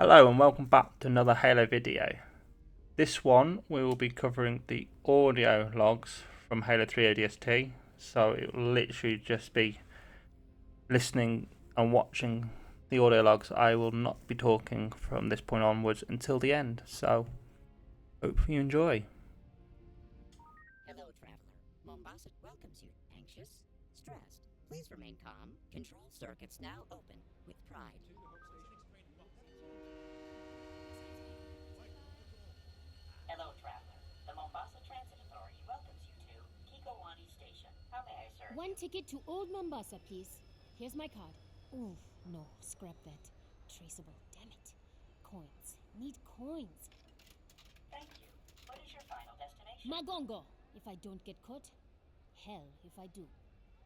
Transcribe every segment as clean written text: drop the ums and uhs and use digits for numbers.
Hello and welcome back to another Halo video. This one we will be covering the audio logs from Halo 3 ODST, so it will literally just be listening and watching the audio logs. I will not be talking from this point onwards until the end, so hope you enjoy. Hello, traveler. Mombasa welcomes you. Anxious? Stressed? Please remain calm. Control circuits now open. With pride. Hello, traveler. The Mombasa Transit Authority welcomes you to Kikowani Station. How may I serve One you? ticket to Old Mombasa, please. Here's my card. Ooh, no, scrap that. Traceable, damn it. Coins. Need coins. Thank you. What is your final destination? Magongo, if I don't get caught. Hell, if I do.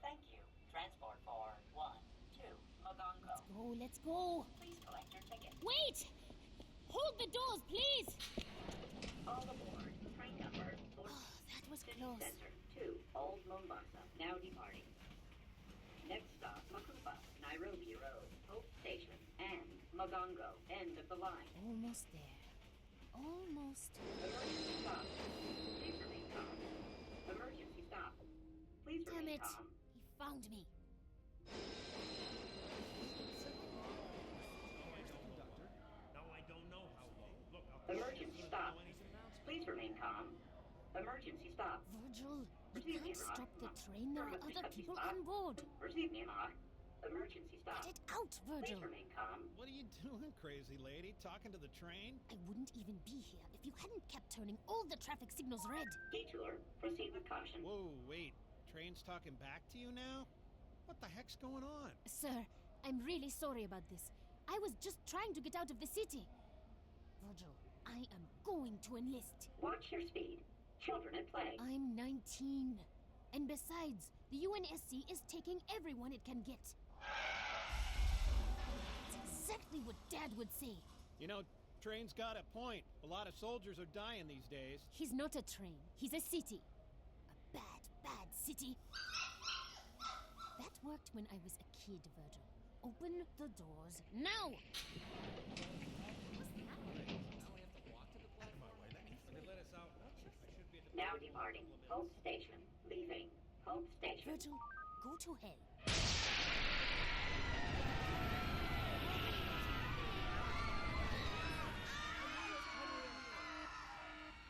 Thank you. Transport for 1, 2, Mogongo. Let's go. Please collect your ticket. Wait! Hold the doors, please! All aboard. Train number 4. That was City close. Center to Old Mombasa. Now departing. Next stop, Makupa, Nairobi Road, Hope Station, and Mogongo, end of the line. Almost there. Almost. Emergency stop. Please remain calm. Emergency stop. Please Damn remain it. calm. He found me. Emergency stop. Please remain calm. Emergency stop. Virgil, you Receive me, can't Rock. stop the train. There are other people on board. Receive me, Ma. Emergency stop. Get it out, Please Virgil. remain calm. What are you doing, crazy lady? Talking to the train? I wouldn't even be here if you hadn't kept turning all the traffic signals red. Detour. Proceed with caution. Whoa, wait. Train's talking back to you now? What the heck's going on? Sir, I'm really sorry about this. I was just trying to get out of the city. Virgil, I am going to enlist. Watch your speed. Children at play. I'm 19. And besides, the UNSC is taking everyone it can get. That's exactly what Dad would say. You know, train's got a point. A lot of soldiers are dying these days. He's not a train, he's a city. A bad, bad city. That worked when I was a kid, Virgil. Open the doors now! Now departing. Hope Station. Leaving. Hope Station. Virgil, go to hell.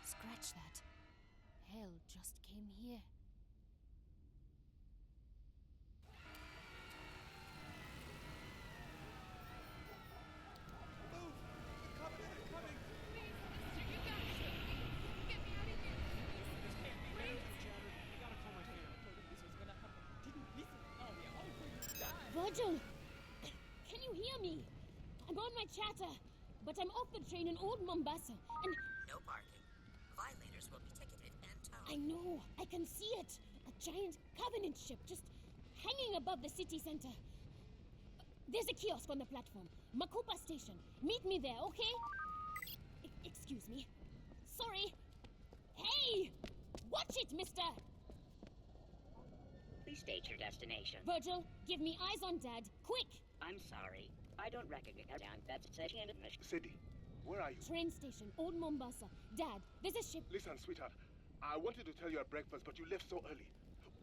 Scratch that. Hell just came here. Virgil! Can you hear me? I'm on my chatter, but I'm off the train in Old Mombasa, and No parking. Violators will be ticketed and towed. I know, I can see it. A giant Covenant ship just hanging above the city center. There's a kiosk on the platform. Makupa Station. Meet me there, okay? Excuse me. Sorry. Hey! Watch it, mister! Please state your destination. Virgil, give me eyes on Dad. Quick! I'm sorry. I don't recognize that section of mission. Sadie, where are you? Train station, Old Mombasa. Dad, there's a ship. Listen, sweetheart. I wanted to tell you at breakfast, but you left so early.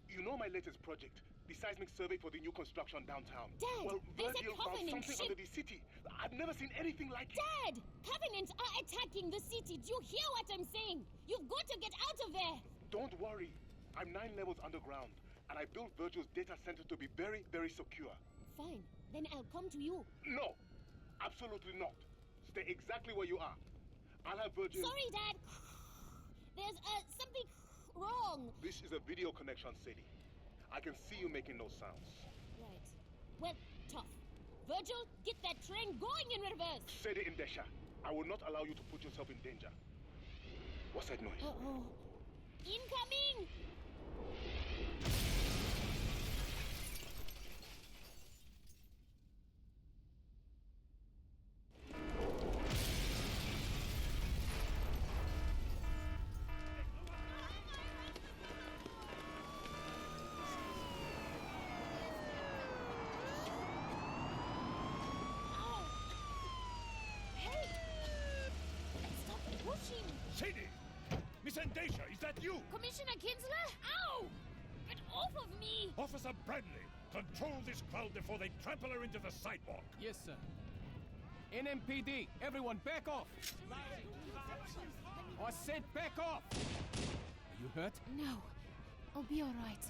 You know my latest project, the seismic survey for the new construction downtown. Dad, Well, there's a Virgil found Covenant something ship. under the city. I've never seen anything like it. Dad! Covenants are attacking the city. Do you hear what I'm saying? You've got to get out of there. Don't worry. I'm 9 levels underground, and I built Virgil's data center to be very, very secure. Fine, then I'll come to you. No, absolutely not. Stay exactly where you are. I'll have Virgil... Sorry, Dad. There's something wrong. This is a video connection, Sadie. I can see you making those sounds. Right. Well, tough. Virgil, get that train going in reverse. Sadie Indesha, I will not allow you to put yourself in danger. What's that noise? Uh-oh. Incoming! Sadie! Miss Endacia, is that you? Commissioner Kinsler? Ow! Get off of me! Officer Bradley, control this crowd before they trample her into the sidewalk. Yes, sir. NMPD, everyone back off! I said back off! Are you hurt? No. I'll be alright.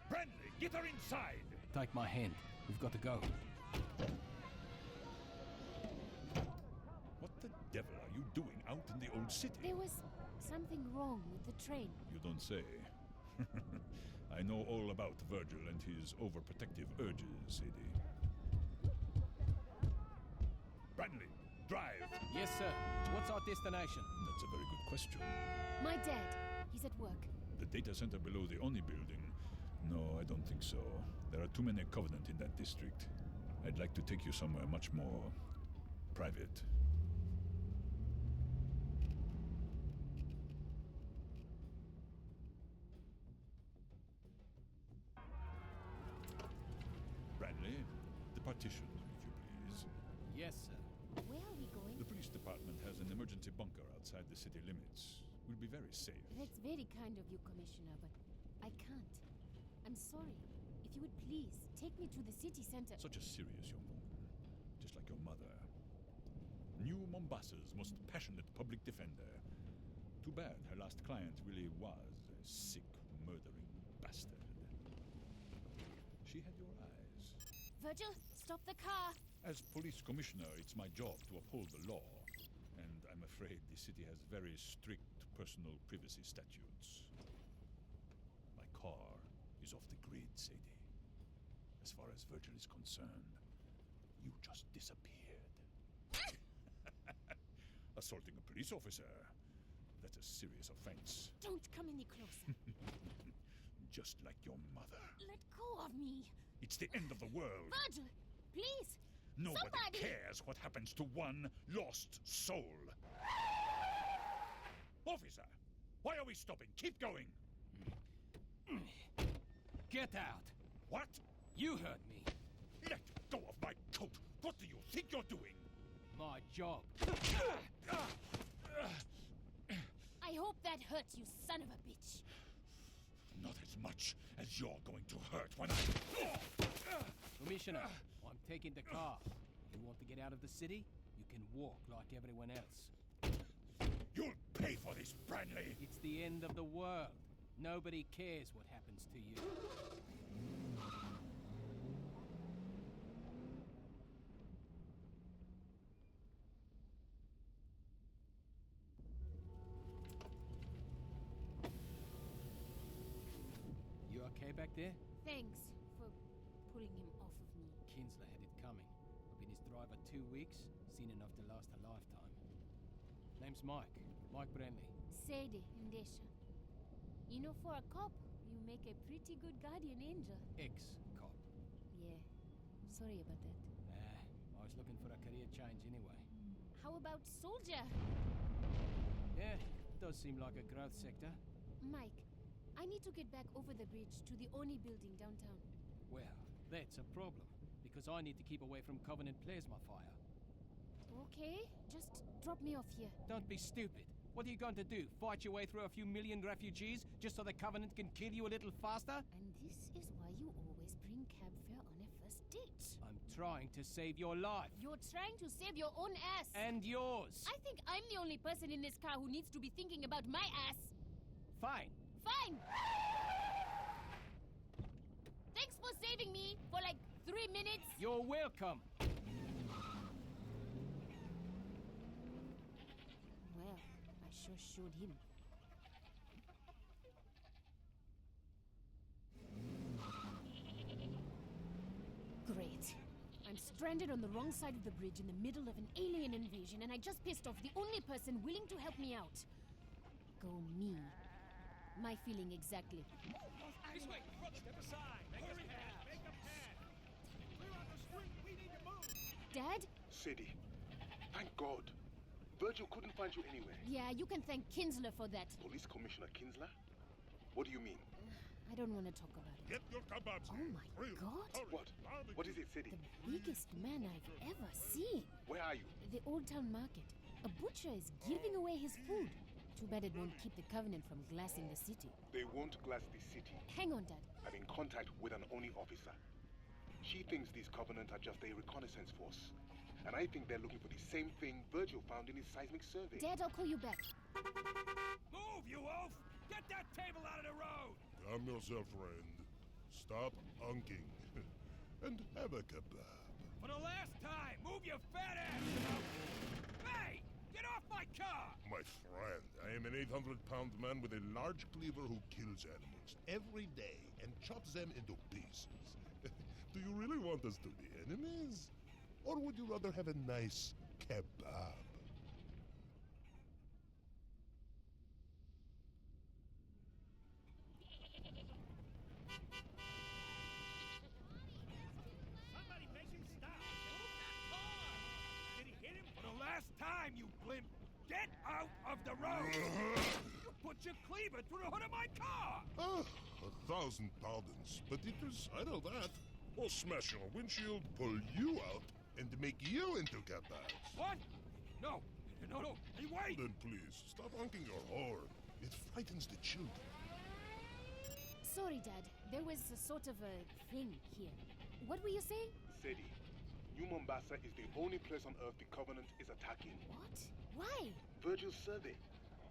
Bradley, get her inside! Take my hand. We've got to go. What the devil are you doing out in the old city? There was something wrong with the train. You don't say. I know all about Virgil and his overprotective urges, Sadie. Bradley, drive! Yes, sir. What's our destination? That's a very good question. My dad. He's at work. The data center below the Oni building? No, I don't think so. There are too many Covenant in that district. I'd like to take you somewhere much more private. Bradley, the partition, if you please. Yes, sir. Where are we going? The police department has an emergency bunker outside the city limits. We'll be very safe. That's very kind of you, Commissioner, but I can't. I'm sorry. If you would please, take me to the city center. Such a serious young woman. Just like your mother. New Mombasa's most passionate public defender. Too bad her last client really was a sick, murdering bastard. She had your eyes. Virgil, stop the car. As police commissioner, it's my job to uphold the law. And I'm afraid the city has very strict personal privacy statutes. My car is off the grid, Sadie. As far as Virgil is concerned, you just disappeared. Assaulting a police officer. That's a serious offense. Don't come any closer. Just like your mother. Let go of me. It's the end of the world. Virgil, please. Nobody Somebody! cares what happens to one lost soul. Officer, why are we stopping? Keep going. Get out! What? You heard me. Let go of my coat. What do you think you're doing? My job. I hope that hurts, you son of a bitch. Not as much as you're going to hurt when I... Commissioner, I'm taking the car. You want to get out of the city? You can walk like everyone else. You'll pay for this, Bradley. It's the end of the world. Nobody cares what happens to you. You okay back there? Thanks for pulling him off of me. Kinsler had it coming. I've been his driver 2 weeks, seen enough to last a lifetime. Name's Mike. Mike Bradley. Sadie and Desha. You know, for a cop, you make a pretty good guardian angel. Ex-cop. Yeah. Sorry about that. I was looking for a career change anyway. How about soldier? Yeah, does seem like a growth sector. Mike, I need to get back over the bridge to the Oni building downtown. Well, that's a problem, because I need to keep away from Covenant plasma fire. Okay, just drop me off here. Don't be stupid. What are you going to do? Fight your way through a few million refugees just so the Covenant can kill you a little faster? And this is why you always bring cab fare on a first date. I'm trying to save your life. You're trying to save your own ass. And yours. I think I'm the only person in this car who needs to be thinking about my ass. Fine. Fine! Thanks for saving me for like 3 minutes. You're welcome. Well, I sure showed him. Great. I'm stranded on the wrong side of the bridge in the middle of an alien invasion, and I just pissed off the only person willing to help me out. Go me. My feeling exactly. This way, brother. Step aside. Make a pass. Make a pass. Clear out the street. We need to move. Dad? Sadie, thank God. Virgil couldn't find you anywhere. Yeah, you can thank Kinsler for that. Police Commissioner Kinsler? What do you mean? I don't want to talk about it. Get your kebabs. Oh my God. What? What is it, city. The biggest man I've ever seen. Where are you? The Old Town Market. A butcher is giving away his food. Too bad it won't keep the Covenant from glassing the city. They won't glass the city. Hang on, Dad. I'm in contact with an Oni officer. She thinks these Covenant are just a reconnaissance force. And I think they're looking for the same thing Virgil found in his seismic survey. Dad, I'll call you back. Move, you wolf! Get that table out of the road! Calm yourself, friend. Stop unking. And have a kebab. For the last time, move your fat ass! Hey! Get off my car! My friend, I am an 800-pound man with a large cleaver who kills animals every day and chops them into pieces. Do you really want us to be enemies? Or would you rather have a nice kebab? Somebody make him stop! Move that car! Did he hit him? For the last time, you blimp! Get out of the road! You put your cleaver through the hood of my car! Ah, 1,000 pardons, but it will settle that. Or smash your windshield, pull you out, and make you into kebabs. What? No! No! Hey, wait! Then please, stop honking your horn. It frightens the children. Sorry, Dad. There was a sort of a thing here. What were you saying? Sadie, New Mombasa is the only place on Earth the Covenant is attacking. What? Why? Virgil's survey.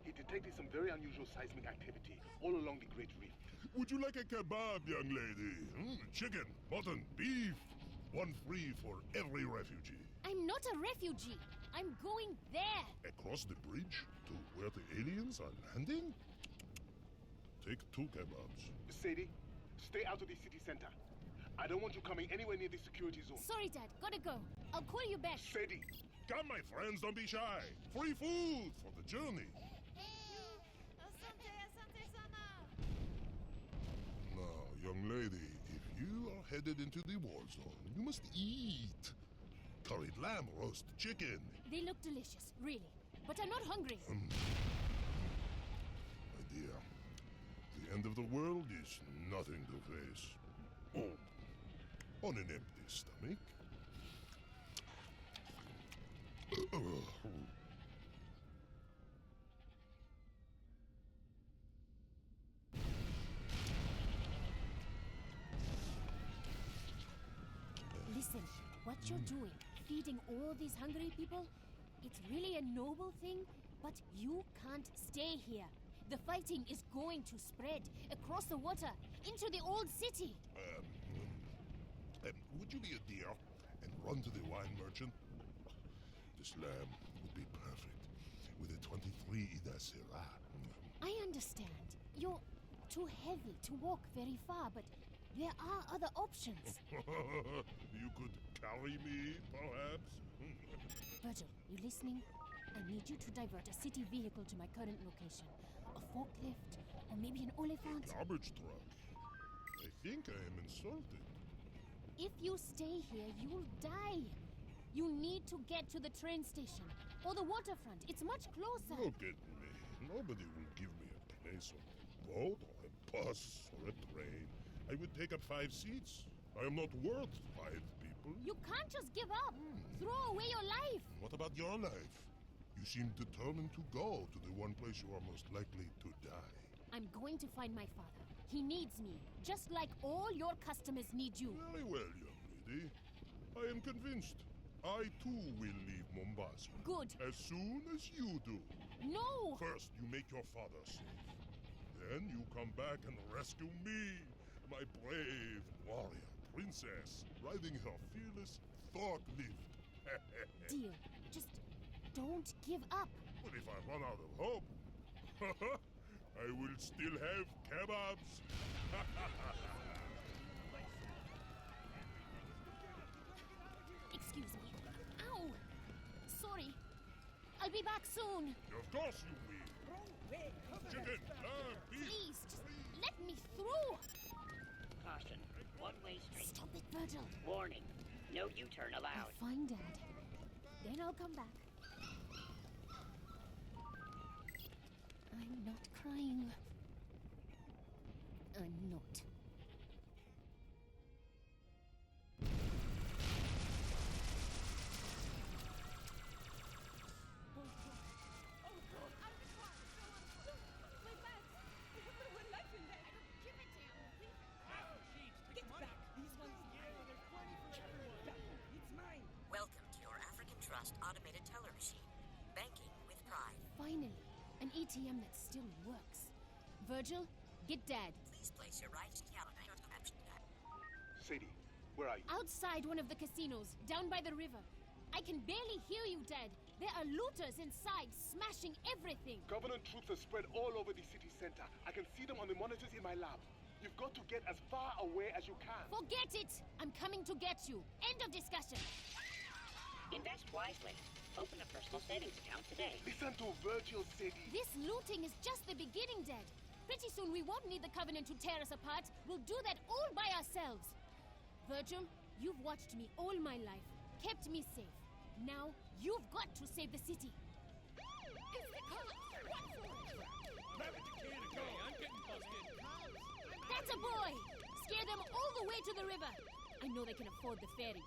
He detected some very unusual seismic activity all along the Great Reef. Would you like a kebab, young lady? Chicken, mutton, beef. One free for every refugee. I'm not a refugee. I'm going there. Across the bridge to where the aliens are landing? Take 2 kebabs. Sadie, stay out of the city center. I don't want you coming anywhere near the security zone. Sorry, Dad. Gotta go. I'll call you back. Sadie! Come, my friends, don't be shy. Free food for the journey. Now, young lady, if you are headed into the war zone, you must eat. Curried lamb, roast chicken. They look delicious, really. But I'm not hungry. My dear, the end of the world is nothing to face. On an empty stomach. Listen, what you're doing, feeding all these hungry people, it's really a noble thing, but you can't stay here. The fighting is going to spread across the water into the old city. Would you be a dear and run to the wine merchant? This lamb would be perfect with a 23 Ida Syrah. I understand. You're too heavy to walk very far, but there are other options. You could carry me, perhaps? Virgil, you listening? I need you to divert a city vehicle to my current location. A forklift, or maybe an oliphant. Garbage truck. I think I am insulted. If you stay here, you'll die. You need to get to the train station or the waterfront. It's much closer. Look at me. Nobody will give me a place on a boat or a bus or a train. I would take up 5 seats. I am not worth 5 people. You can't just give up. Throw away your life. What about your life? You seem determined to go to the one place you are most likely to die. I'm going to find my father. He needs me, just like all your customers need you. Very well, young lady. I am convinced. I too will leave Mombasa. Good. As soon as you do. No! First, you make your father safe. Then you come back and rescue me, my brave warrior princess, riding her fearless forklift. Dear, just don't give up. But if I run out of hope, I will still have kebabs. Excuse me. Ow! Sorry. I'll be back soon. Of course you will. Chicken, lamb, beef. Please, just let me through. Caution. One-way street. Stop it, Virgil. Warning. No U-turn allowed. I'll find Dad. Then I'll come back. I'm not crying. I'm not. automated teller machine. Banking with pride. Finally, an ATM that still works. Virgil, get Dad. Please place your right calendar. Sadie, where are you? Outside one of the casinos, down by the river. I can barely hear you, Dad. There are looters inside, smashing everything. Covenant troops are spread all over the city center. I can see them on the monitors in my lab. You've got to get as far away as you can. Forget it! I'm coming to get you. End of discussion. Invest wisely. Open a personal savings account today. Listen to Virgil, Sadie. This looting is just the beginning, Dad. Pretty soon we won't need the Covenant to tear us apart. We'll do that all by ourselves. Virgil, you've watched me all my life, kept me safe. Now, you've got to save the city. That's a boy! Scare them all the way to the river. I know they can afford the ferry.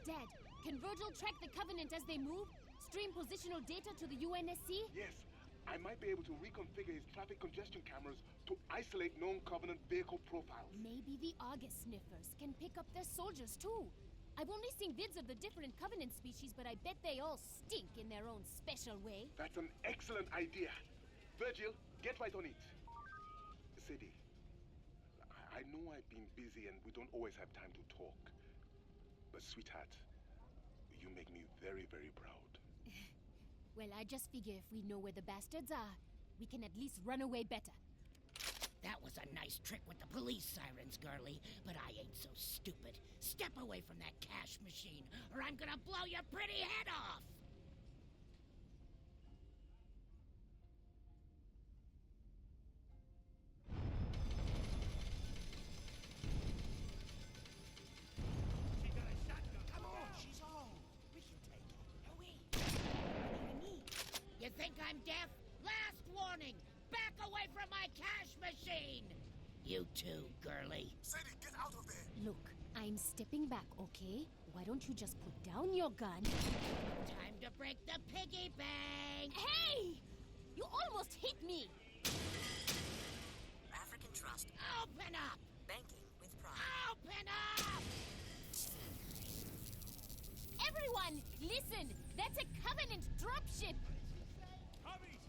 Dad, can Virgil track the Covenant as they move? Stream positional data to the UNSC? Yes. I might be able to reconfigure his traffic congestion cameras to isolate known Covenant vehicle profiles. Maybe the Argus sniffers can pick up their soldiers too. I've only seen vids of the different Covenant species, but I bet they all stink in their own special way. That's an excellent idea. Virgil, get right on it. Sadie, I know I've been busy and we don't always have time to talk. But sweetheart, you make me very, very proud. Well, I just figure if we know where the bastards are, we can at least run away better. That was a nice trick with the police sirens, girlie, but I ain't so stupid. Step away from that cash machine, or I'm gonna blow your pretty head off! She got a shotgun. Come on, she's home. We can take it. No, wait. You think I'm deaf? Last warning! Back away from my cash machine! You too, girlie. Sadie, get out of there! Look, I'm stepping back, okay? Why don't you just put down your gun? Time to break the piggy bank! Hey! You almost hit me! African Trust. Open up! Banking with pride. Open up! Everyone, listen! That's a Covenant dropship! Hobbies!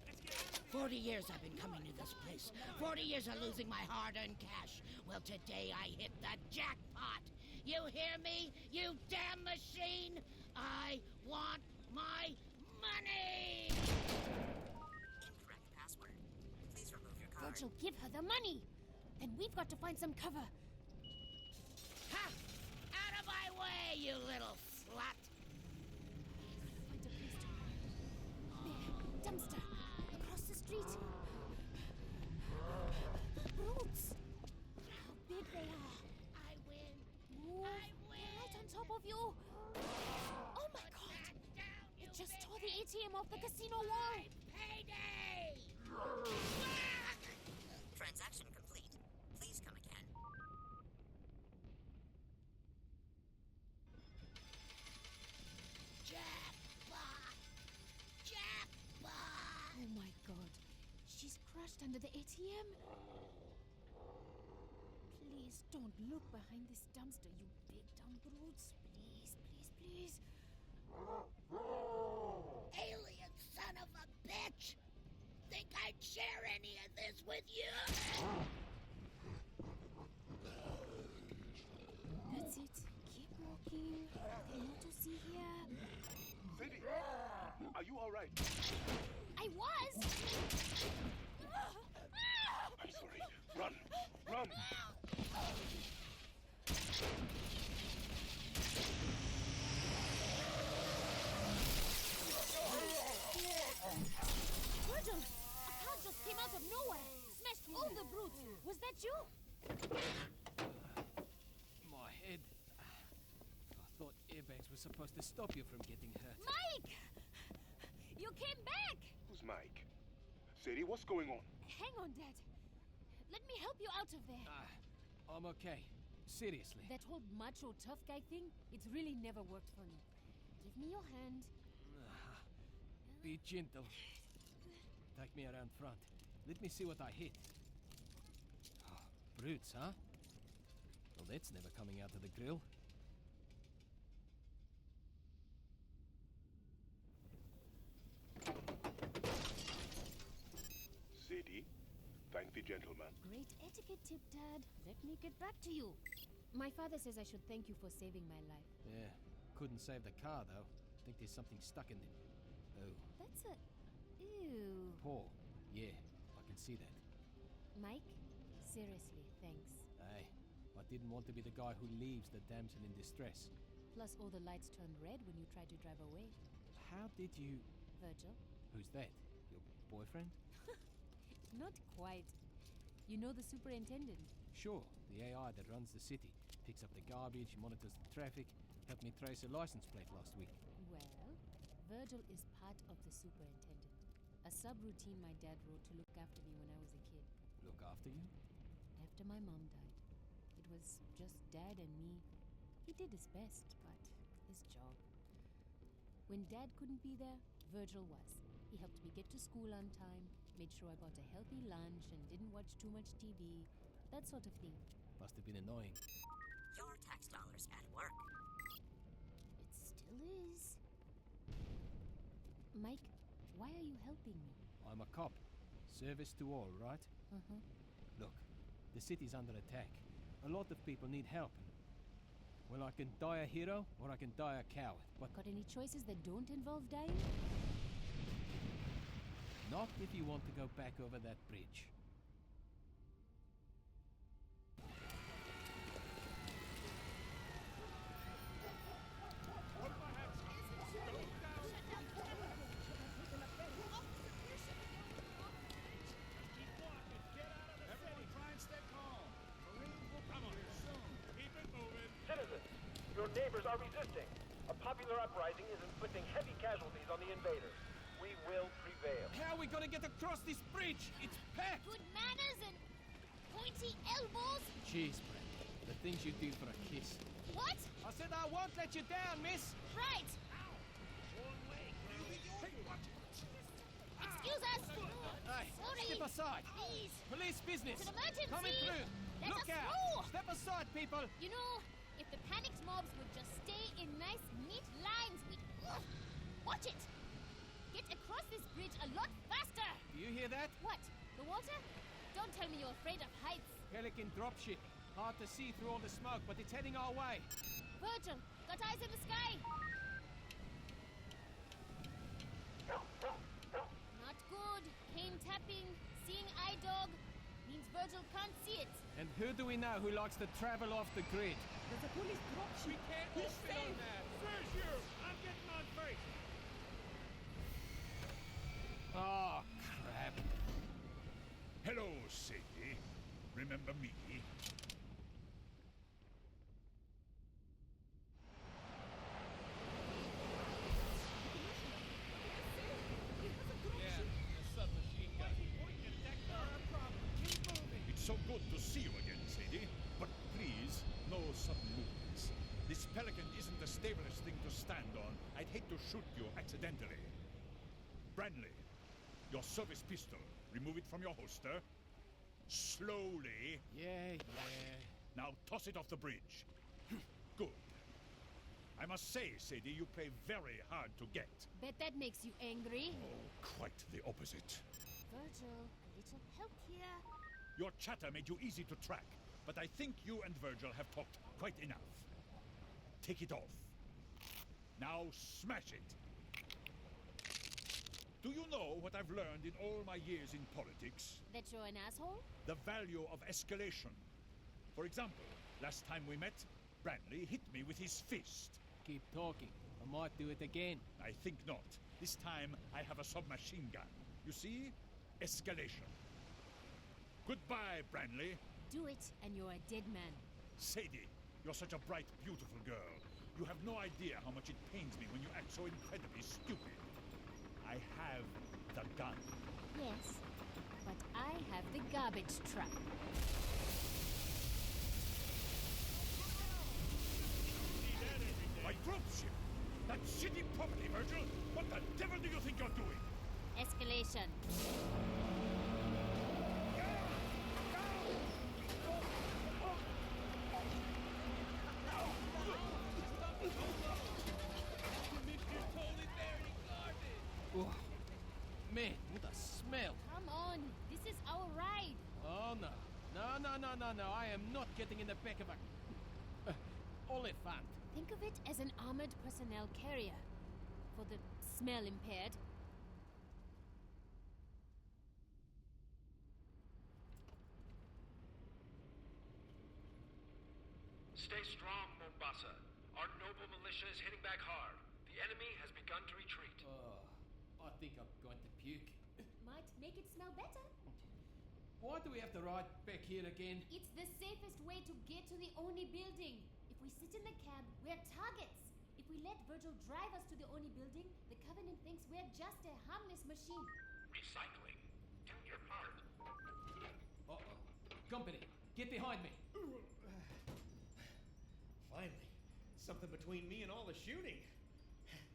Let's get out of here. 40 years I've been coming to this place. 40 years of losing my hard-earned cash. Well, today I hit the jackpot. You hear me, you damn machine? I want my money! Incorrect password. Please remove your card. Virgil, give her the money! Then we've got to find some cover. Ha! Out of my way, you little slut! Find a place to... There, dumpster. Across the street. Brutes! How big they are. I win. Move. I win. Right on top of you. Oh my god! Down, you It just big tore the ATM off the casino wall. payday! Transaction complete. Please come again. Jackpot! Jackpot! Oh my god. She's crushed under the ATM. Please don't look behind this dumpster, you big dumb brutes. Please, please, please. Alien son of a bitch! Think I'd share any of this with you? That's it. Keep walking. Nothing more to see here. Sadie, are you all right? I was! I'm sorry. Run! Run! Virgil! A car just came out of nowhere! Smashed all the brutes! Was that you? My head. I thought airbags were supposed to stop you from getting hurt. Mike! You came back! Who's Mike? Sadie, what's going on? Hang on, Dad. Let me help you out of there. I'm okay. Seriously. That whole macho tough guy thing, it's really never worked for me. Give me your hand. Be gentle. Take me around front. Let me see what I hit. Oh, brutes, huh? Well, that's never coming out of the grill. the gentleman. Great etiquette tip, Dad. Let me get back to you. My father says I should thank you for saving my life. Yeah, couldn't save the car though. Think there's something stuck in it. Oh, That's a... Ew. Paul. Yeah, I can see that. Mike, seriously, thanks. Hey, I didn't want to be the guy who leaves the damsel in distress. Plus all the lights turned red when you tried to drive away. How did you... Virgil? Who's that? Your boyfriend? Not quite. You know the superintendent? Sure, the AI that runs the city. Picks up the garbage, monitors the traffic, helped me trace a license plate last week. Well, Virgil is part of the superintendent. A subroutine my dad wrote to look after me when I was a kid. Look after you? After my mom died. It was just Dad and me. He did his best, but his job. When Dad couldn't be there, Virgil was. He helped me get to school on time, made sure I bought a healthy lunch and didn't watch too much TV, that sort of thing. Must have been annoying. Your tax dollars at work. It still is. Mike, why are you helping me? I'm a cop. Service to all, right? Uh-huh. Look, the city's under attack. A lot of people need help. Well, I can die a hero, or I can die a coward. But Got any choices that don't involve dying? not if you want to go back over that bridge. Keep walking. Get out of the city. Try and stay calm. Marines will come here soon. Keep it moving. Citizens, your neighbors are resisting. A popular uprising is inflicting heavy casualties on the invaders. We will prevail. How are we gonna get across this bridge? It's packed! Good manners and pointy elbows? Jeez, Brent. The things you do for a kiss. What? I said I won't let you down, miss! Right! Excuse us! Hey, Sorry! step aside! Please! Police business! It's an emergency! Coming through! Let Look us out! through! Step aside, people! You know, if the panicked mobs would just stay in nice, neat lines, we'd... Ugh. Watch it! Get across this bridge a lot faster! Do you hear that? What? The water? Don't tell me you're afraid of heights. Pelican dropship. Hard to see through all the smoke, but it's heading our way. Virgil, got eyes in the sky! Not good. Cane tapping, seeing eye dog. Means Virgil can't see it. And who do we know who likes to travel off the grid? There's a police dropship. We can't all fit on that. Where's you? I'm getting on base. Oh, crap. Hello, Sadie. Remember me? It's so good to see you again, Sadie. But please, no sudden movements. This Pelican isn't the stablest thing to stand on. I'd hate to shoot you accidentally. Branley, your service pistol. Remove it from your holster. Slowly. Yeah. Now toss it off the bridge. Good. I must say, Sadie, you play very hard to get. Bet that makes you angry. Oh, quite the opposite. Virgil, a little help here. Your chatter made you easy to track, but I think you and Virgil have talked quite enough. Take it off. Now smash it. Do you know what I've learned in all my years in politics? That you're an asshole? The value of escalation. For example, last time we met, Branley hit me with his fist. Keep talking. I might do it again. I think not. This time I have a submachine gun. You see? Escalation. Goodbye, Branley. Do it, and you're a dead man. Sadie, you're such a bright, beautiful girl. You have no idea how much it pains me when you act so incredibly stupid. I have the gun. Yes, but I have the garbage truck. My dropship! That shitty property, Virgil! What the devil do you think you're doing? Escalation. Oh, man, what a smell. Come on, this is our ride. No, I am not getting in the back of a... Oliphant. Think of it as an armored personnel carrier. For the smell impaired. Stay strong, Mombasa. Our noble militia is hitting back hard. The enemy has begun to retreat. I think I'm going to puke. Might make it smell better. Why do we have to ride back here again? It's the safest way to get to the Oni building. If we sit in the cab, we're targets. If we let Virgil drive us to the Oni building, the Covenant thinks we're just a harmless machine. Recycling. Do your part. Uh-oh. Company, get behind me. Finally. Something between me and all the shooting.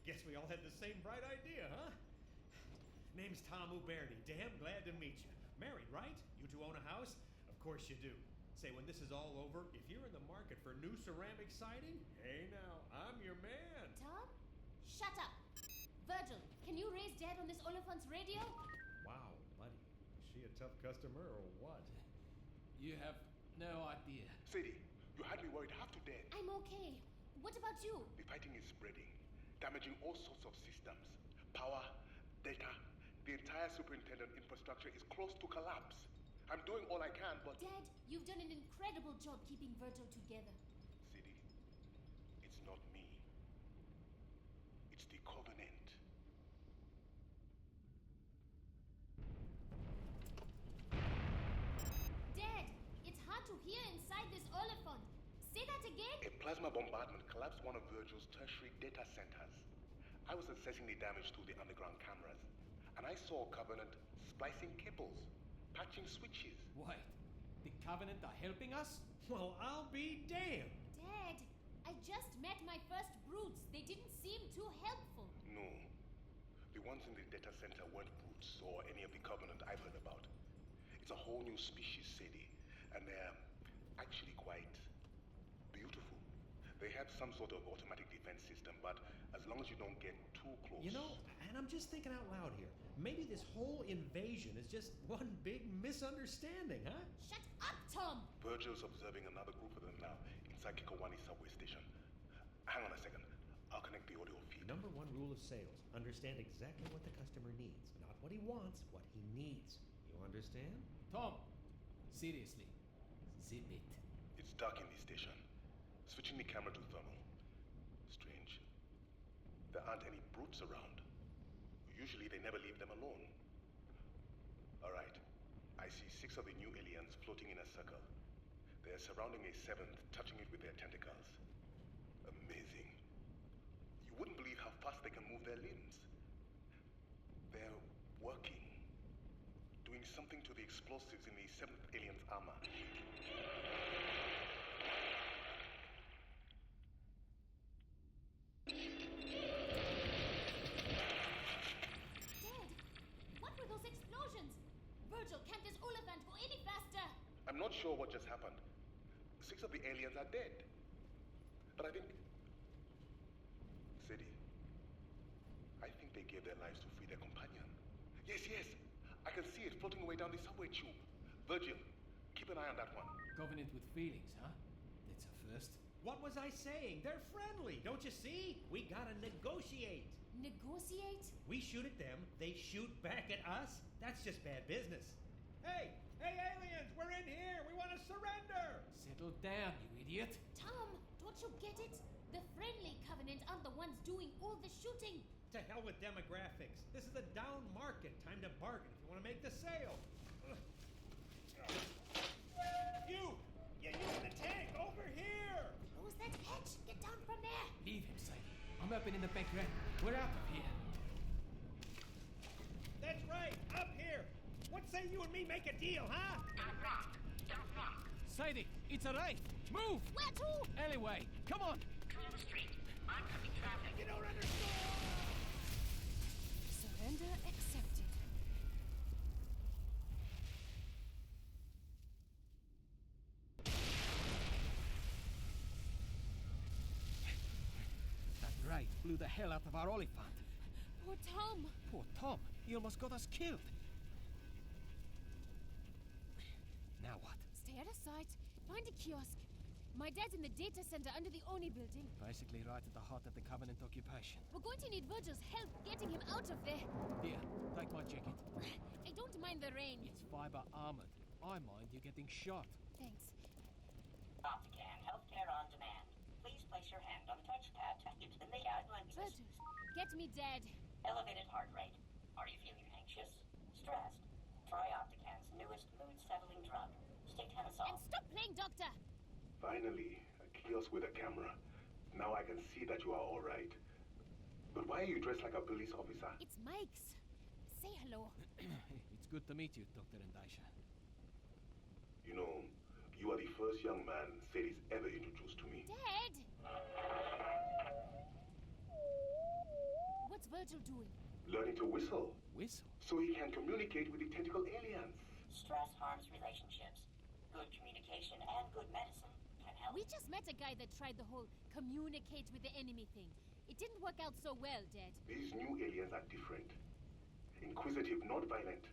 Guess we all had the same bright idea, huh? Name's Tom Uberti. Damn glad to meet you. Married, right? You two own a house? Of course you do. Say, when this is all over, if you're in the market for new ceramic siding, hey now, I'm your man. Tom? Shut up. Virgil, can you raise Dad on this Oliphant's radio? Wow, buddy. Is she a tough customer or what? You have no idea. Sadie, you had me worried half to death. I'm okay. What about you? The fighting is spreading, damaging all sorts of systems. Power, data, the entire superintendent infrastructure is close to collapse. I'm doing all I can, but... Dad, you've done an incredible job keeping Virgil together. Sadie, it's not me. It's the Covenant. Dad, it's hard to hear inside this Oliphant. Say that again? A plasma bombardment collapsed one of Virgil's tertiary data centers. I was assessing the damage through the underground cameras, and I saw Covenant splicing cables, patching switches. Wait, the Covenant are helping us? Well, I'll be damned. Dad, I just met my first brutes. They didn't seem too helpful. No. The ones in the data center weren't brutes or any of the Covenant I've heard about. It's a whole new species, Sadie, and they're actually quite beautiful. They have some sort of automatic defense system, but as long as you don't get too close... You know, and I'm just thinking out loud here. Maybe this whole invasion is just one big misunderstanding, huh? Shut up, Tom! Virgil's observing another group of them now inside Kikowani subway station. Hang on a second. I'll connect the audio feed. Number one rule of sales. Understand exactly what the customer needs. Not what he wants, what he needs. You understand? Tom, seriously, zip it. It's dark in the station. Switching the camera to thermal. Strange. There aren't any brutes around. Usually they never leave them alone. Alright. I see 6 of the new aliens floating in a circle. They're surrounding a 7th, touching it with their tentacles. Amazing. You wouldn't believe how fast they can move their limbs. They're working. Doing something to the explosives in the 7th alien's armor. Virgil, can't this Oliphant go any faster? I'm not sure what just happened. 6 of the aliens are dead. But I think... Sadie, I think they gave their lives to free their companion. Yes, yes! I can see it floating away down the subway tube. Virgil, keep an eye on that one. Covenant with feelings, huh? That's a first. What was I saying? They're friendly, don't you see? We gotta negotiate. Negotiate? We shoot at them, they shoot back at us. That's just bad business. Hey! Hey, aliens! We're in here! We want to surrender! Settle down, you idiot. Tom, don't you get it? The friendly Covenant aren't the ones doing all the shooting. To hell with demographics. This is a down market. Time to bargain if you want to make the sale. You in the tank! Over here! Close that hatch! Get down from there! Leave him, Sadie. I'm opening the back ramp. We're out of here. That's right! Up here! What say you and me make a deal, huh? Don't rock! Don't rock! Sadie, it's a raid! Move! Where to? Alleyway, come on! Clear the street. Oncoming traffic. You don't understand! Surrender accepted. That raid blew the hell out of our Oliphant. Poor Tom. Poor Tom. He almost got us killed. Now what? Stay Parasite, find a kiosk. My dad's in the data center under the Oni building. Basically right at the heart of the Covenant occupation. We're going to need Virgil's help getting him out of there. Here, take my jacket. I don't mind the rain. It's fiber armored. I mind you getting shot. Thanks. Optican, healthcare on demand. Please place your hand on the touchpad to enter the guidelines. Virgil, get me Dad. Elevated heart rate. Are you feeling anxious? Stressed? Try Optican's newest mood-settling drug, And stop playing doctor! Finally, a kiosk with a camera. Now I can see that you are all right. But why are you dressed like a police officer? It's Mike's. Say hello. It's good to meet you, Dr. Endaisha. You know, you are the first young man Sadie's ever introduced to me. Dad! What's Virgil doing? Learning to whistle. Whistle? So he can communicate with the tentacle aliens. Stress harms relationships. Good communication and good medicine can help. We just met a guy that tried the whole communicate with the enemy thing. It didn't work out so well, Dad. These new aliens are different. Inquisitive, not violent.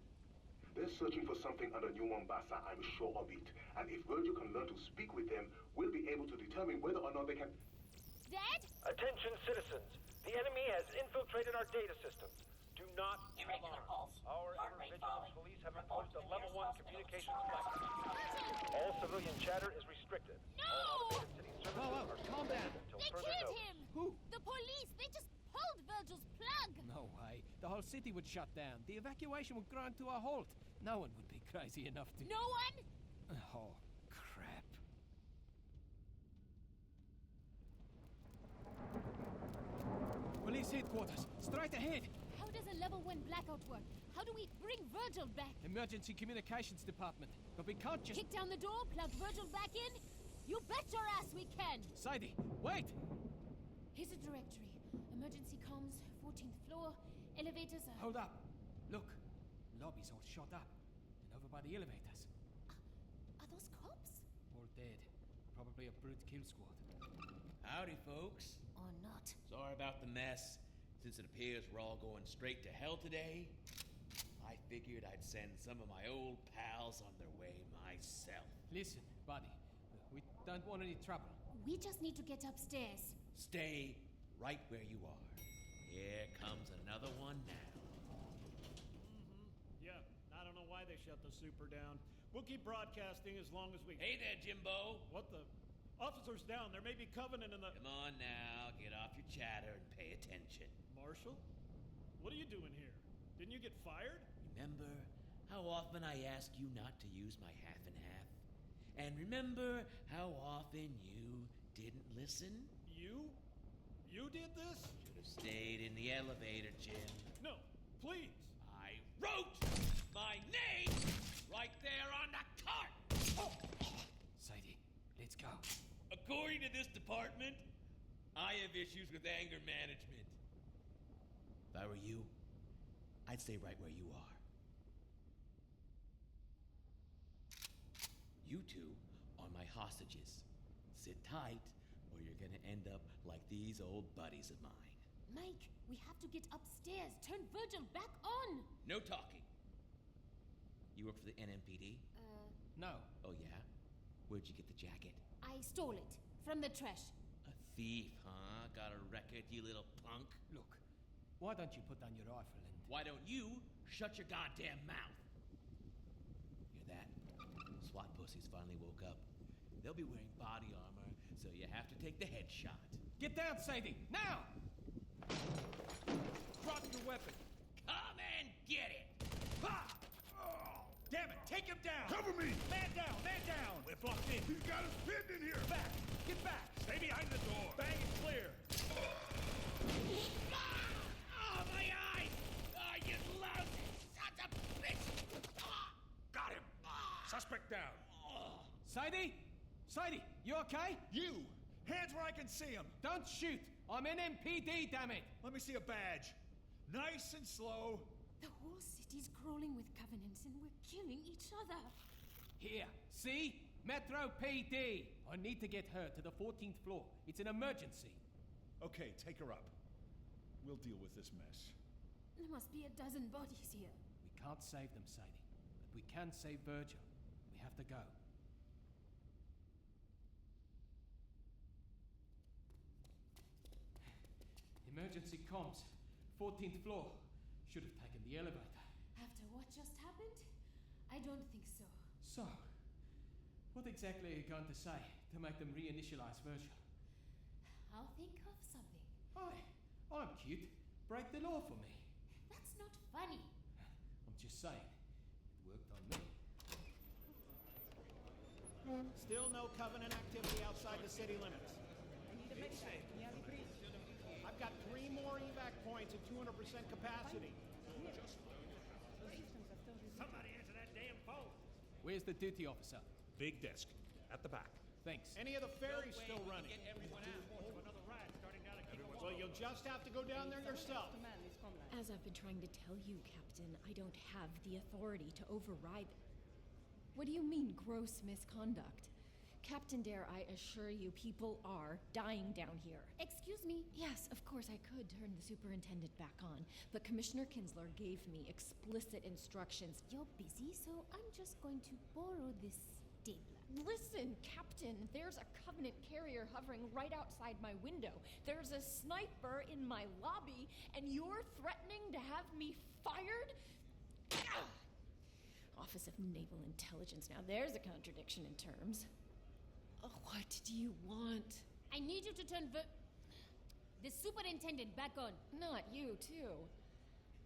They're searching for something under New Mombasa, I'm sure of it. And if Virgil can learn to speak with them, we'll be able to determine whether or not they can... Dad? Attention, citizens. The enemy has infiltrated our data systems. Do not Irregular alarm. pulse. Our Heart rate vigilance falling. police have Report imposed a to the level nearest 1 hospital. communications blackout. All civilian chatter is restricted. No! All automated city Whoa, services are calm down. suspended until They further killed notice. him! Who? The police! They just pulled Virgil's plug! No way. The whole city would shut down. The evacuation would grind to a halt. No one would be crazy enough to... No one? Oh, crap. Police headquarters, straight ahead. How does a level 1 blackout work? How do we bring Virgil back? Emergency communications department. But we can't just... Kick down the door, plug Virgil back in? You bet your ass we can! Sadie, wait! Here's a directory. Emergency comms, 14th floor, elevators are... Hold up. Look, lobby's all shot up. And over by the elevators. Are those cops? All dead. Probably a brute kill squad. Howdy, folks. Or not. Sorry about the mess. Since it appears we're all going straight to hell today, I figured I'd send some of my old pals on their way myself. Listen, buddy. We don't want any trouble. We just need to get upstairs. Stay right where you are. Here comes another one now. Yeah, I don't know why they shut the super down. We'll keep broadcasting as long as we... Hey there, Jimbo. What the... Officers down. There may be Covenant in the... Come on now, get off your chatter and pay attention. Marshal? What are you doing here? Didn't you get fired? Remember how often I asked you not to use my half and half? And remember how often you didn't listen? You? You did this? Should have stayed in the elevator, Jim. No, please. I wrote my name right there on the cart! Oh. Sadie, let's go. According to this department, I have issues with anger management. If I were you, I'd stay right where you are. You two are my hostages. Sit tight, or you're gonna end up like these old buddies of mine. Mike, we have to get upstairs. Turn Virgil back on. No talking. You work for the NMPD? No. Oh, yeah? Where'd you get the jacket? I stole it from the trash. A thief, huh? Got a record, you little punk? Look, why don't you put down your rifle and... Why don't you shut your goddamn mouth? Hear that? SWAT pussies finally woke up. They'll be wearing body armor, so you have to take the headshot. Get down, Sadie! Now! Drop your weapon. Come and get it! Ha! Oh, damn it, take him down! Cover me! Man down, man down! We're blocked in. He's got us pinned in here! Back, get back! Stay behind the door! Bang it clear! Oh, my eyes! Oh, you lousy sons of bitch! Got him! Suspect down. Sadie? Sadie, you okay? You! Hands where I can see him! Don't shoot! I'm NMPD, damn it! Let me see a badge. Nice and slow. The whole city's crawling with covenants and we're killing each other. Here, see? Metro PD! I need to get her to the 14th floor. It's an emergency. Okay, take her up. We'll deal with this mess. There must be a dozen bodies here. We can't save them, Sadie. But we can save Virgil. We have to go. Emergency comms. 14th floor. Should have taken the elevator. After what just happened? I don't think so. So, what exactly are you going to say to make them reinitialize Virgil? I'll think of something. Hi, I'm cute. Break the law for me. That's not funny. I'm just saying. It worked on me. Still no Covenant activity outside the city limits. I've got 3 more evac points at 200% capacity. Somebody answer that damn phone. Where's the duty officer? Big desk. At the back. Thanks. Any of the ferries still running? Another ride starting down at King. Well, you'll just have to go down there yourself. As I've been trying to tell you, Captain, I don't have the authority to override. What do you mean, gross misconduct? Captain Dare, I assure you, people are dying down here. Excuse me? Yes, of course I could turn the superintendent back on, but Commissioner Kinsler gave me explicit instructions. You're busy, so I'm just going to borrow this stapler. Listen, Captain, there's a Covenant carrier hovering right outside my window. There's a sniper in my lobby, and you're threatening to have me fired? Gah! Office of Naval Intelligence. Now there's a contradiction in terms. Oh, what do you want? I need you to turn the superintendent back on. Not you, too.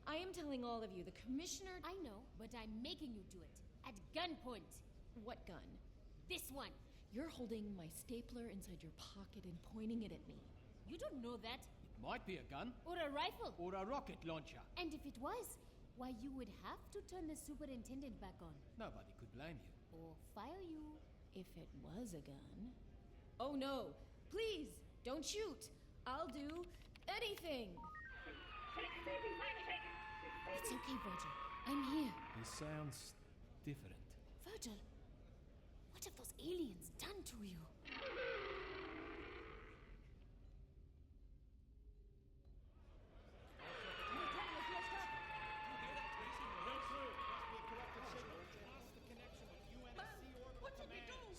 I am telling all of you, the commissioner... I know, but I'm making you do it. At gunpoint. What gun? This one. You're holding my stapler inside your pocket and pointing it at me. You don't know that. It might be a gun. Or a rifle. Or a rocket launcher. And if it was, why you would have to turn the superintendent back on. Nobody could blame you. Or fire you. If it was a gun... Oh no! Please, don't shoot! I'll do anything! It's okay, Virgil. I'm here. He sounds different. Virgil, what have those aliens done to you?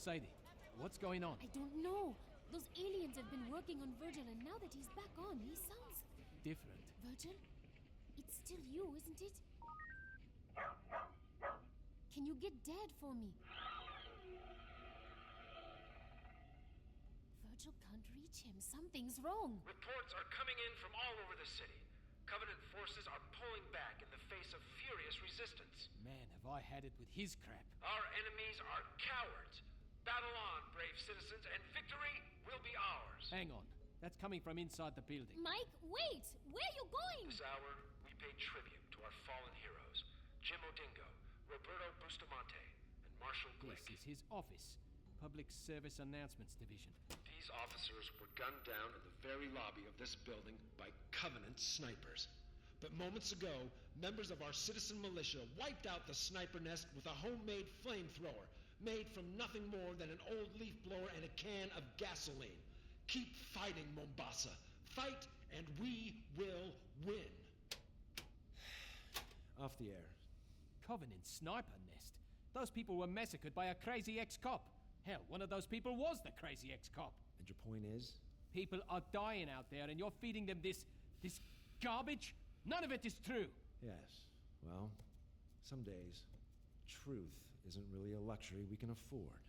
Sadie, what's going on? I don't know. Those aliens have been working on Virgil, and now that he's back on, he sounds... different. Virgil? It's still you, isn't it? Can you get Dad for me? Virgil can't reach him. Something's wrong. Reports are coming in from all over the city. Covenant forces are pulling back in the face of furious resistance. Man, have I had it with his crap. Our enemies are cowards. Battle on, brave citizens, and victory will be ours. Hang on. That's coming from inside the building. Mike, wait! Where are you going? This hour, we pay tribute to our fallen heroes, Jim Odingo, Roberto Bustamante, and Marshall Glick. This is his office. Public Service Announcements Division. These officers were gunned down in the very lobby of this building by Covenant snipers. But moments ago, members of our citizen militia wiped out the sniper nest with a homemade flamethrower, made from nothing more than an old leaf blower and a can of gasoline. Keep fighting, Mombasa. Fight, and we will win. Off the air. Covenant sniper nest? Those people were massacred by a crazy ex-cop. Hell, one of those people was the crazy ex-cop. And your point is? People are dying out there, and you're feeding them this garbage? None of it is true. Yes. Well, some days, truth isn't really a luxury we can afford.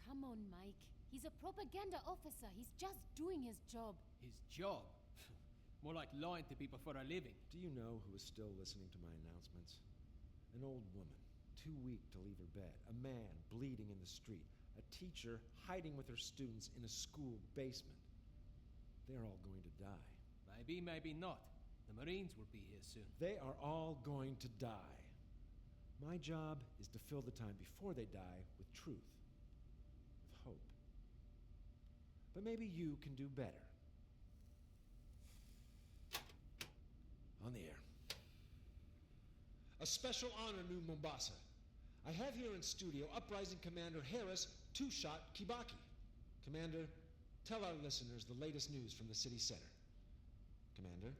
Come on, Mike. He's a propaganda officer. He's just doing his job. His job? More like lying to people for a living. Do you know who is still listening to my announcements? An old woman, too weak to leave her bed. A man bleeding in the street. A teacher hiding with her students in a school basement. They're all going to die. Maybe, maybe not. The Marines will be here soon. They are all going to die. My job is to fill the time before they die with truth, with hope. But maybe you can do better. On the air. A special honor, New Mombasa. I have here in studio Uprising Commander Harris Two-Shot Kibaki. Commander, tell our listeners the latest news from the city center. Commander,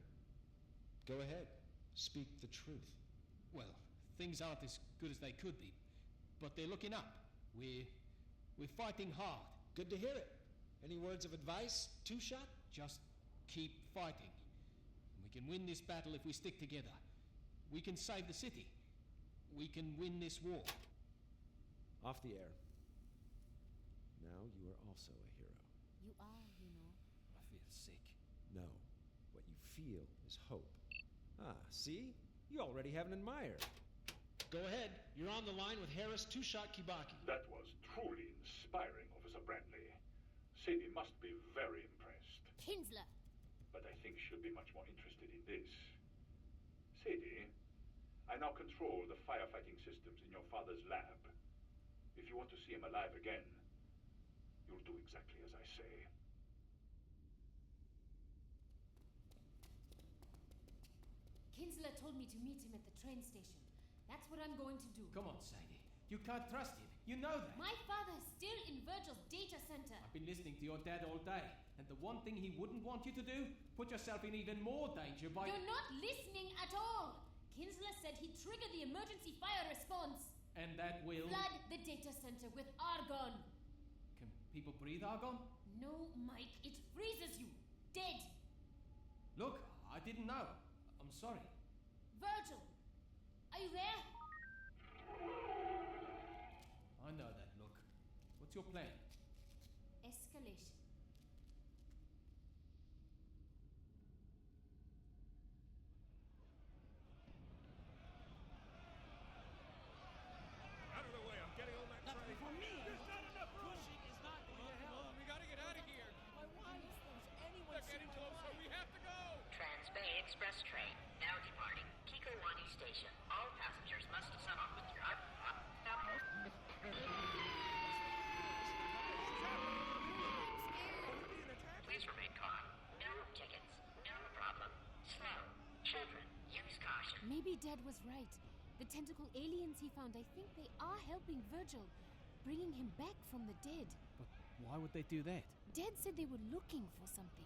go ahead. Speak the truth. Well, things aren't as good as they could be, but they're looking up. We're fighting hard. Good to hear it. Any words of advice, Two-Shot? Just keep fighting. We can win this battle if we stick together. We can save the city. We can win this war. Off the air. Now you are also a hero. You are, you know. I feel sick. No. What you feel is hope. Ah, see? You already have an admirer. Go ahead. You're on the line with Harris Two-Shot Kibaki. That was truly inspiring, Officer Bradley. Sadie must be very impressed. Kinsler! But I think she'll be much more interested in this. Sadie, I now control the firefighting systems in your father's lab. If you want to see him alive again, you'll do exactly as I say. Kinsler told me to meet him at the train station. That's what I'm going to do. Come on, Sadie. You can't trust him. You know that. My father's still in Virgil's data center. I've been listening to your dad all day, and the one thing he wouldn't want you to do, put yourself in even more danger by... You're not listening at all. Kinsler said he'd trigger the emergency fire response. And that will... Flood the data center with argon. Can people breathe argon? No, Mike. It freezes you. Dead. Look, I didn't know. I'm sorry. Virgil, are you there? I know that look. What's your plan? Escalation. Out of the way, I'm getting on that train. For me. There's not enough room. Pushing is not going to help. We gotta get out of here. Why is anyone They're getting closer. We have to go. Trans-Bay Express train, now departing Kikowani Station. All passengers must stop with your Please remain calm. No tickets. No problem. Slow. Children, use caution. Maybe Dad was right. The tentacle aliens he found, I think they are helping Virgil, bringing him back from the dead. But why would they do that? Dad said they were looking for something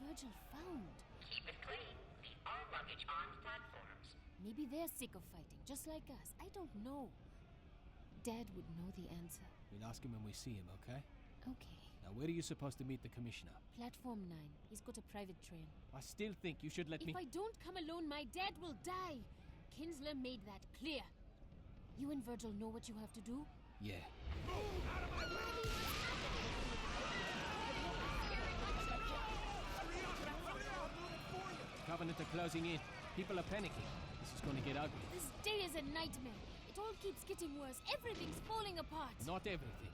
Virgil found. Keep it clean. Leave all luggage on platforms. Maybe they're sick of fighting, just like us. I don't know. Dad would know the answer. We'll ask him when we see him, okay? Okay. Now, where are you supposed to meet the commissioner? Platform 9. He's got a private train. I still think you should let me... If I don't come alone, my dad will die. Kinsler made that clear. You and Virgil know what you have to do? Yeah. Covenant are closing in. People are panicking. This is going to get ugly. This day is a nightmare. It all keeps getting worse. Everything's falling apart. Not everything.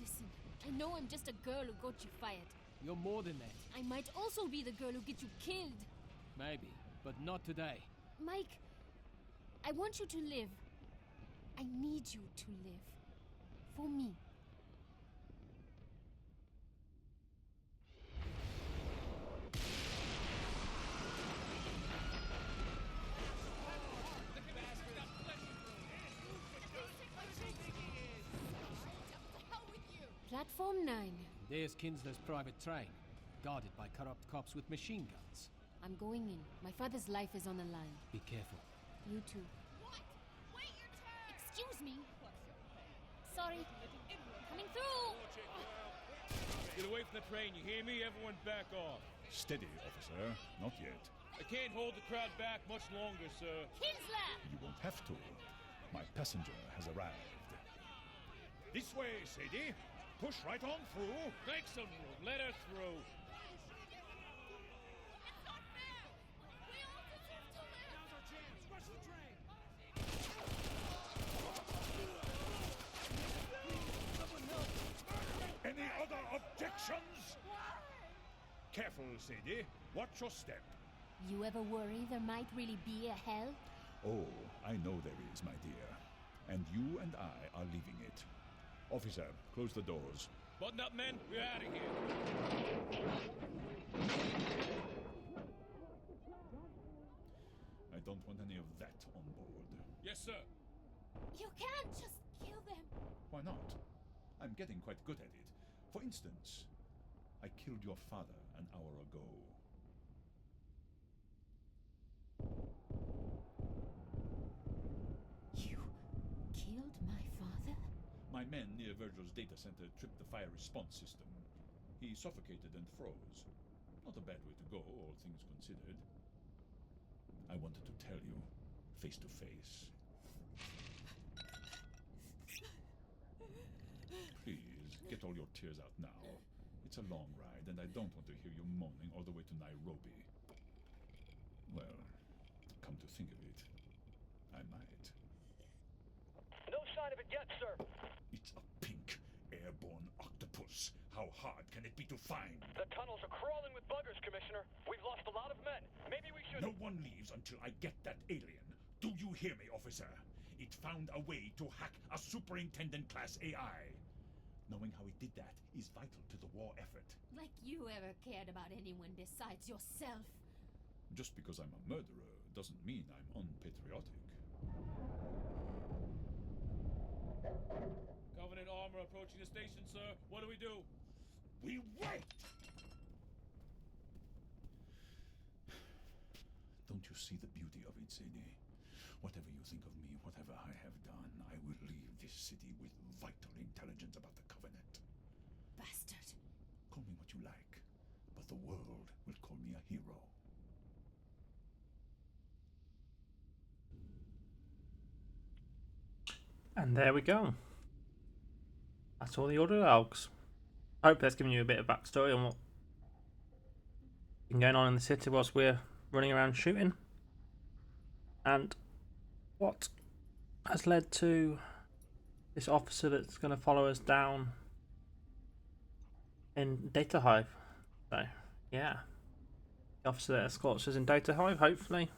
Listen, I know I'm just a girl who got you fired. You're more than that. I might also be the girl who gets you killed. Maybe, but not today. Mike, I want you to live. I need you to live. For me. Platform 9. There's Kinsler's private train, guarded by corrupt cops with machine guns. I'm going in. My father's life is on the line. Be careful. You too. What? Wait your turn! Excuse me. Sorry. Coming through! Get away from the train, you hear me? Everyone back off. Steady, officer. Not yet. I can't hold the crowd back much longer, sir. Kinsler! You won't have to. My passenger has arrived. This way, Sadie. Push right on through. Make some room. Let her through. Any other objections? Careful, Sadie. Watch your step. You ever worry there might really be a hell? Oh, I know there is, my dear. And you and I are leaving it. Officer, close the doors. Button up, men. We're out of here. I don't want any of that on board. Yes, sir. You can't just kill them. Why not? I'm getting quite good at it. For instance, I killed your father an hour ago. You killed my father? My men near Virgil's data center tripped the fire response system. He suffocated and froze. Not a bad way to go, all things considered. I wanted to tell you, face to face. Please, get all your tears out now. It's a long ride, and I don't want to hear you moaning all the way to Nairobi. Well, come to think of it, I might. No sign of it yet, sir. It's a pink, airborne octopus. How hard can it be to find? The tunnels are crawling with buggers, Commissioner. We've lost a lot of men. Maybe we should... No one leaves until I get that alien. Do you hear me, officer? It found a way to hack a superintendent-class AI. Knowing how it did that is vital to the war effort. Like you ever cared about anyone besides yourself. Just because I'm a murderer doesn't mean I'm unpatriotic. Covenant armor approaching the station, sir. What do we do? We wait! Don't you see the beauty of it, Sadie? Whatever you think of me, whatever I have done, I will leave this city with vital intelligence about the Covenant. Bastard. Call me what you like, but the world will call me a hero. And there we go. That's all the audio logs. I hope that's given you a bit of backstory on what's been going on in the city whilst we're running around shooting. And what has led to this officer that's going to follow us down in Data Hive. So, yeah. The officer that escorts us in Data Hive, hopefully.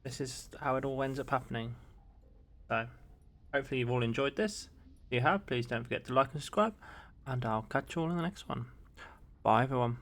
This is how it all ends up happening. So, hopefully you've all enjoyed this. If you have, please don't forget to like and subscribe. And I'll catch you all in the next one. Bye, everyone.